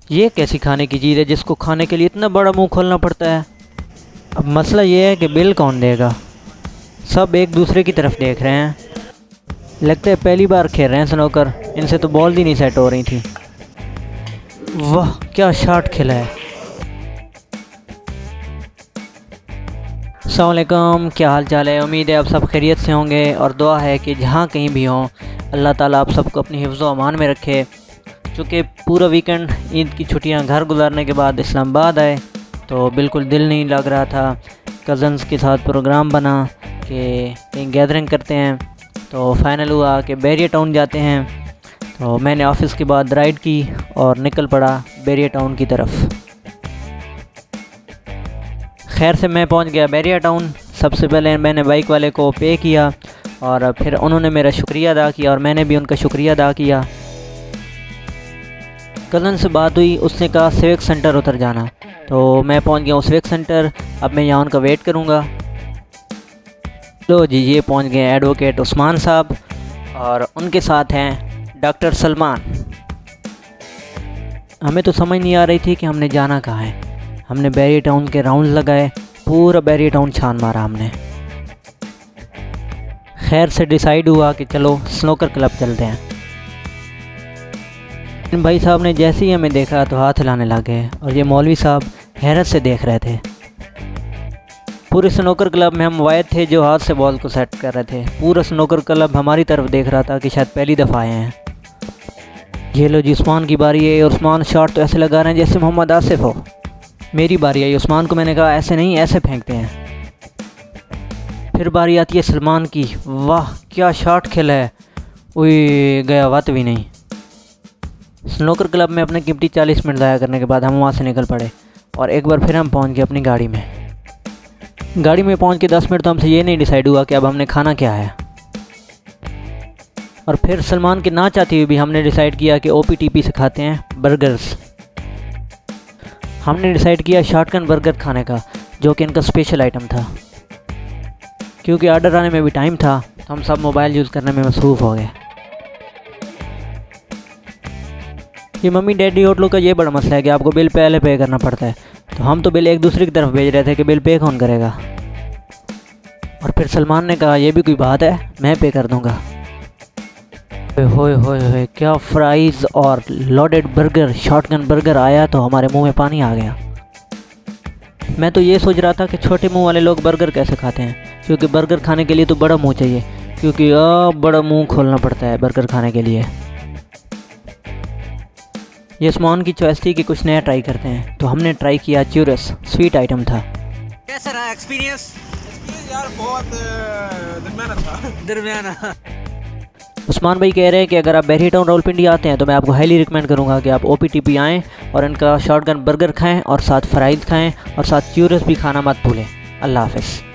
ये कैसी खाने की चीज़ है जिसको खाने के लिए इतना बड़ा मुंह खोलना पड़ता है। अब मसला ये है कि बिल कौन देगा। सब एक दूसरे की तरफ देख रहे हैं। लगता है पहली बार खेल रहे हैं स्नूकर, इनसे तो बॉल भी नहीं सेट हो रही थी। वाह क्या शॉट खेला है। अस्सलाम वालेकुम, क्या हाल चाल है। उम्मीद है आप सब खैरियत से होंगे और दुआ है कि जहाँ कहीं भी हों अल्लाह ताला आप सबको अपनी हिफ्ज़ व अमान में रखे। चूँकि पूरा वीकेंड ईद की छुट्टियां घर गुजारने के बाद इस्लामाबाद आए तो बिल्कुल दिल नहीं लग रहा था। कज़न्स के साथ प्रोग्राम बना कि कहीं गैदरिंग करते हैं, तो फाइनल हुआ कि बैरियर टाउन जाते हैं। तो मैंने ऑफ़िस के बाद राइड की और निकल पड़ा बैरियर टाउन की तरफ। खैर से मैं पहुंच गया बैरियर टाउन। सबसे पहले मैंने बाइक वाले को पे किया और फिर उन्होंने मेरा शुक्रिया अदा किया और मैंने भी उनका शुक्रिया अदा किया। कज़न से बात हुई, उसने कहा सिविक सेंटर उतर जाना, तो मैं पहुंच गया हूँ सिविक सेंटर। अब मैं यहाँ उनका वेट करूँगा। लो जी, ये पहुंच गए एडवोकेट उस्मान साहब और उनके साथ हैं डॉक्टर सलमान। हमें तो समझ नहीं आ रही थी कि हमने जाना कहाँ है। हमने बैरियर टाउन के राउंड लगाए, पूरा बैरियर टाउन छान मारा हमने। खैर से डिसाइड हुआ कि चलो स्नूकर क्लब चलते हैं। भाई साहब ने जैसे ही हमें देखा तो हाथ हिलाने लगे और ये मौलवी साहब हैरत से देख रहे थे। पूरे स्नूकर क्लब में हम वायद थे जो हाथ से बॉल को सेट कर रहे थे। पूरा स्नूकर क्लब हमारी तरफ देख रहा था कि शायद पहली दफ़ा आए हैं। ये लो जी, उस्मान की बारी है। उस्मान शॉट तो ऐसे लगा रहे हैं जैसे मोहम्मद आसिफ हो। मेरी बारी आई। उस्मान को मैंने कहा ऐसे नहीं, ऐसे फेंकते हैं। फिर बारी आती है सलमान की। वाह क्या शॉट खेला है। उई गया वत भी नहीं। स्नूकर क्लब में अपने कीमती 40 मिनट ज़ाया करने के बाद हम वहाँ से निकल पड़े और एक बार फिर हम पहुँच गए अपनी गाड़ी में। गाड़ी में पहुँच के 10 मिनट तो हमसे ये नहीं डिसाइड हुआ कि अब हमने खाना क्या है। और फिर सलमान के ना चाहते हुए भी हमने डिसाइड किया कि OPTP से खाते हैं बर्गर्स। हमने डिसाइड किया शॉटगन बर्गर खाने का, जो कि इनका स्पेशल आइटम था। क्योंकि ऑर्डर आने में भी टाइम था तो हम सब मोबाइल यूज़ करने में मसरूफ़ हो गए। ये मम्मी डैडी होटलों का ये बड़ा मसला है कि आपको बिल पहले पे करना पड़ता है। तो हम तो बिल एक दूसरे की तरफ भेज रहे थे कि बिल पे कौन करेगा। और फिर सलमान ने कहा ये भी कोई बात है, मैं पे कर दूंगा। होए होए होए, क्या फ्राइज़ और लोडेड बर्गर, शॉटगन बर्गर आया तो हमारे मुंह में पानी आ गया। मैं तो ये सोच रहा था कि छोटे मुंह वाले लोग बर्गर कैसे खाते हैं, क्योंकि बर्गर खाने के लिए तो बड़ा मुंह चाहिए, क्योंकि बड़ा मुंह खोलना पड़ता है बर्गर खाने के लिए। ये उस्मान की चॉइस थी कि कुछ नया ट्राई करते हैं, तो हमने ट्राई किया चूरस। स्वीट आइटम था। कैसा रहा एक्सपीरियंस? यार बहुत दरमियाना था। दरमियाना। उस्मान भाई कह रहे हैं कि अगर आप बैरियर टाउन रावलपिंडी आते हैं तो मैं आपको हाईली रिकमेंड करूंगा कि आप OPTP आएँ और इनका शॉटगन बर्गर खाएं और साथ फ्राइज़ खाएं और साथ चूरस भी खाना मत भूलें। अल्लाह हाफ़िज़।